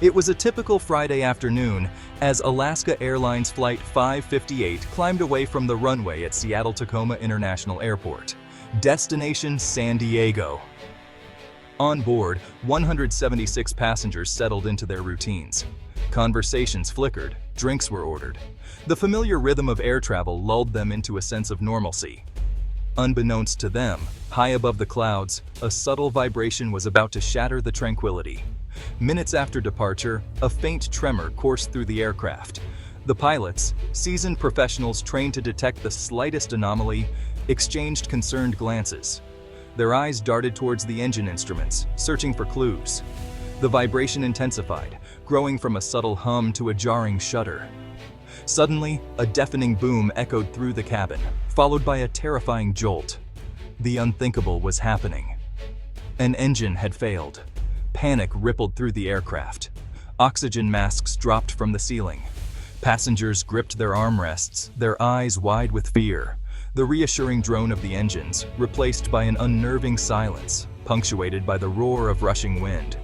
It was a typical Friday afternoon as Alaska Airlines Flight 558 climbed away from the runway at Seattle-Tacoma International Airport. Destination San Diego. On board, 176 passengers settled into their routines. Conversations flickered, drinks were ordered. The familiar rhythm of air travel lulled them into a sense of normalcy. Unbeknownst to them, high above the clouds, a subtle vibration was about to shatter the tranquility. Minutes after departure, a faint tremor coursed through the aircraft. The pilots, seasoned professionals trained to detect the slightest anomaly, exchanged concerned glances. Their eyes darted towards the engine instruments, searching for clues. The vibration intensified, growing from a subtle hum to a jarring shudder. Suddenly, a deafening boom echoed through the cabin, followed by a terrifying jolt. The unthinkable was happening. An engine had failed. Panic rippled through the aircraft. Oxygen masks dropped from the ceiling. Passengers gripped their armrests, their eyes wide with fear. The reassuring drone of the engines, replaced by an unnerving silence, punctuated by the roar of rushing wind.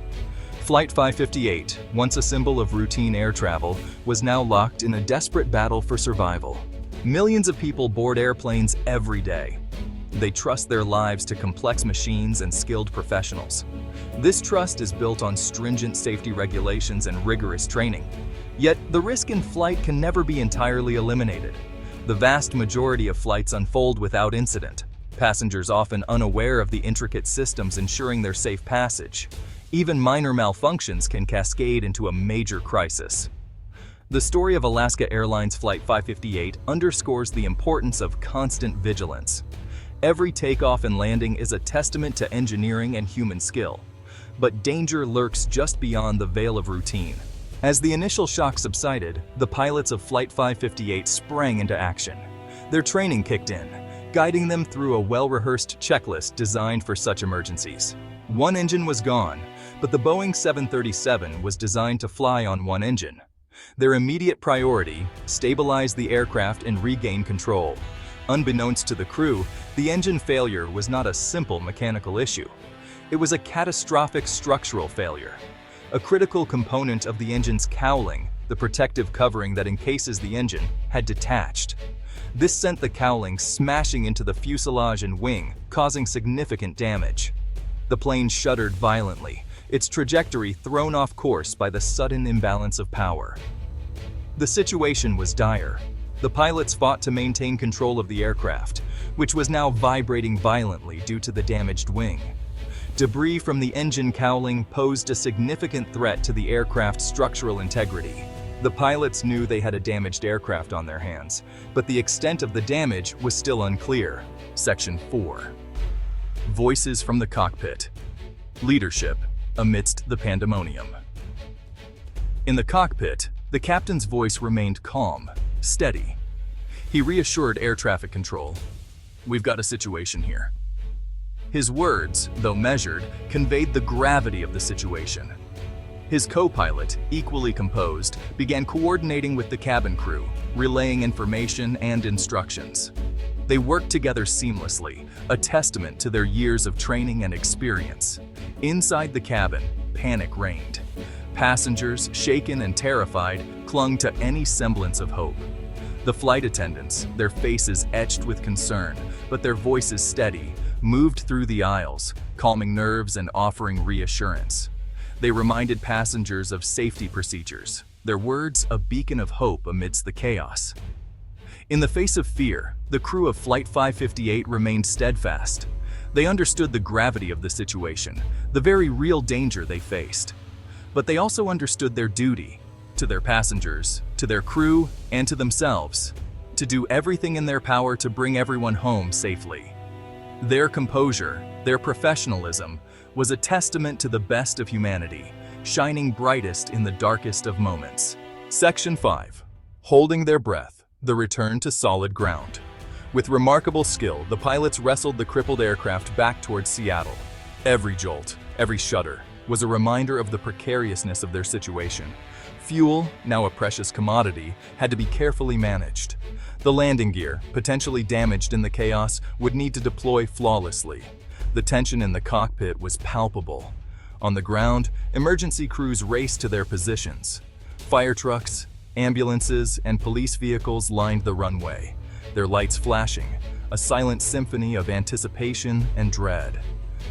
Flight 558, once a symbol of routine air travel, was now locked in a desperate battle for survival. Millions of people board airplanes every day. They trust their lives to complex machines and skilled professionals. This trust is built on stringent safety regulations and rigorous training. Yet, the risk in flight can never be entirely eliminated. The vast majority of flights unfold without incident, passengers often unaware of the intricate systems ensuring their safe passage. Even minor malfunctions can cascade into a major crisis. The story of Alaska Airlines Flight 558 underscores the importance of constant vigilance. Every takeoff and landing is a testament to engineering and human skill. But danger lurks just beyond the veil of routine. As the initial shock subsided, the pilots of Flight 558 sprang into action. Their training kicked in, guiding them through a well-rehearsed checklist designed for such emergencies. One engine was gone, but the Boeing 737 was designed to fly on one engine. Their immediate priority: stabilize the aircraft and regain control. Unbeknownst to the crew, the engine failure was not a simple mechanical issue. It was a catastrophic structural failure. A critical component of the engine's cowling, the protective covering that encases the engine, had detached. This sent the cowling smashing into the fuselage and wing, causing significant damage. The plane shuddered violently, its trajectory thrown off course by the sudden imbalance of power. The situation was dire. The pilots fought to maintain control of the aircraft, which was now vibrating violently due to the damaged wing. Debris from the engine cowling posed a significant threat to the aircraft's structural integrity. The pilots knew they had a damaged aircraft on their hands, but the extent of the damage was still unclear. Section 4. Voices from the cockpit. Leadership amidst the pandemonium. In the cockpit, the captain's voice remained calm, steady. He reassured air traffic control. "We've got a situation here." His words, though measured, conveyed the gravity of the situation. His co-pilot, equally composed, began coordinating with the cabin crew, relaying information and instructions. They worked together seamlessly, a testament to their years of training and experience. Inside the cabin, panic reigned. Passengers, shaken and terrified, clung to any semblance of hope. The flight attendants, their faces etched with concern, but their voices steady, moved through the aisles, calming nerves and offering reassurance. They reminded passengers of safety procedures, their words a beacon of hope amidst the chaos. In the face of fear, the crew of Flight 558 remained steadfast. They understood the gravity of the situation, the very real danger they faced. But they also understood their duty, to their passengers, to their crew, and to themselves, to do everything in their power to bring everyone home safely. Their composure, their professionalism, was a testament to the best of humanity, shining brightest in the darkest of moments. Section 5. Holding their breath, the return to solid ground. With remarkable skill, the pilots wrestled the crippled aircraft back towards Seattle. Every jolt, every shudder, was a reminder of the precariousness of their situation. Fuel, now a precious commodity, had to be carefully managed. The landing gear, potentially damaged in the chaos, would need to deploy flawlessly. The tension in the cockpit was palpable. On the ground, emergency crews raced to their positions. Fire trucks, ambulances, and police vehicles lined the runway, their lights flashing, a silent symphony of anticipation and dread.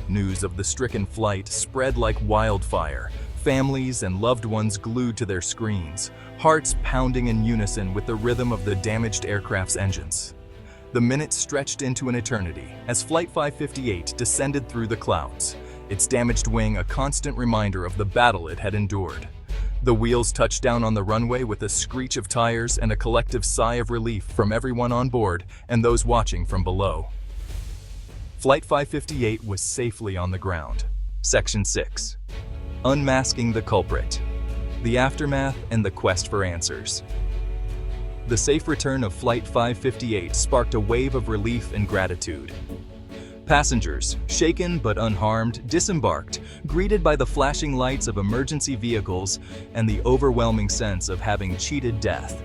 News of the stricken flight spread like wildfire, families and loved ones glued to their screens, hearts pounding in unison with the rhythm of the damaged aircraft's engines. The minutes stretched into an eternity as Flight 558 descended through the clouds, its damaged wing a constant reminder of the battle it had endured. The wheels touched down on the runway with a screech of tires and a collective sigh of relief from everyone on board and those watching from below. Flight 558 was safely on the ground. Section 6. Unmasking the culprit. The aftermath and the quest for answers. The safe return of Flight 558 sparked a wave of relief and gratitude. Passengers, shaken but unharmed, disembarked, greeted by the flashing lights of emergency vehicles and the overwhelming sense of having cheated death.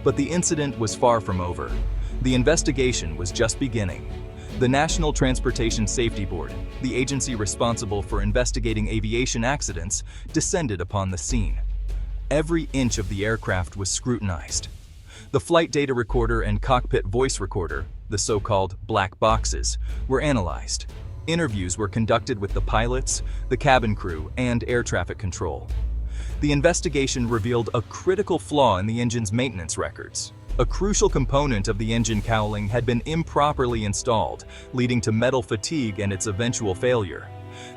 But the incident was far from over. The investigation was just beginning. The National Transportation Safety Board, the agency responsible for investigating aviation accidents, descended upon the scene. Every inch of the aircraft was scrutinized. The flight data recorder and cockpit voice recorder, the so-called black boxes, were analyzed. Interviews were conducted with the pilots, the cabin crew, and air traffic control. The investigation revealed a critical flaw in the engine's maintenance records. A crucial component of the engine cowling had been improperly installed, leading to metal fatigue and its eventual failure.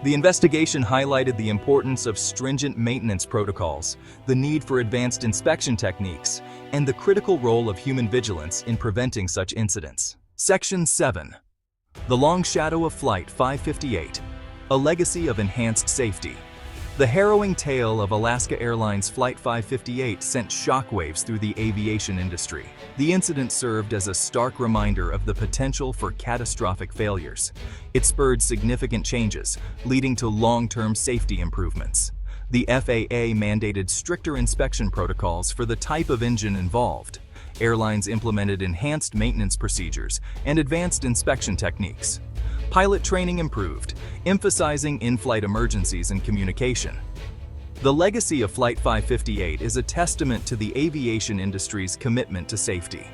The investigation highlighted the importance of stringent maintenance protocols, the need for advanced inspection techniques, and the critical role of human vigilance in preventing such incidents. Section 7. The Long Shadow of Flight 558, a legacy of enhanced safety. The harrowing tale of Alaska Airlines Flight 558 sent shockwaves through the aviation industry. The incident served as a stark reminder of the potential for catastrophic failures. It spurred significant changes, leading to long-term safety improvements. The FAA mandated stricter inspection protocols for the type of engine involved. Airlines implemented enhanced maintenance procedures and advanced inspection techniques. Pilot training improved, emphasizing in-flight emergencies and communication. The legacy of Flight 558 is a testament to the aviation industry's commitment to safety.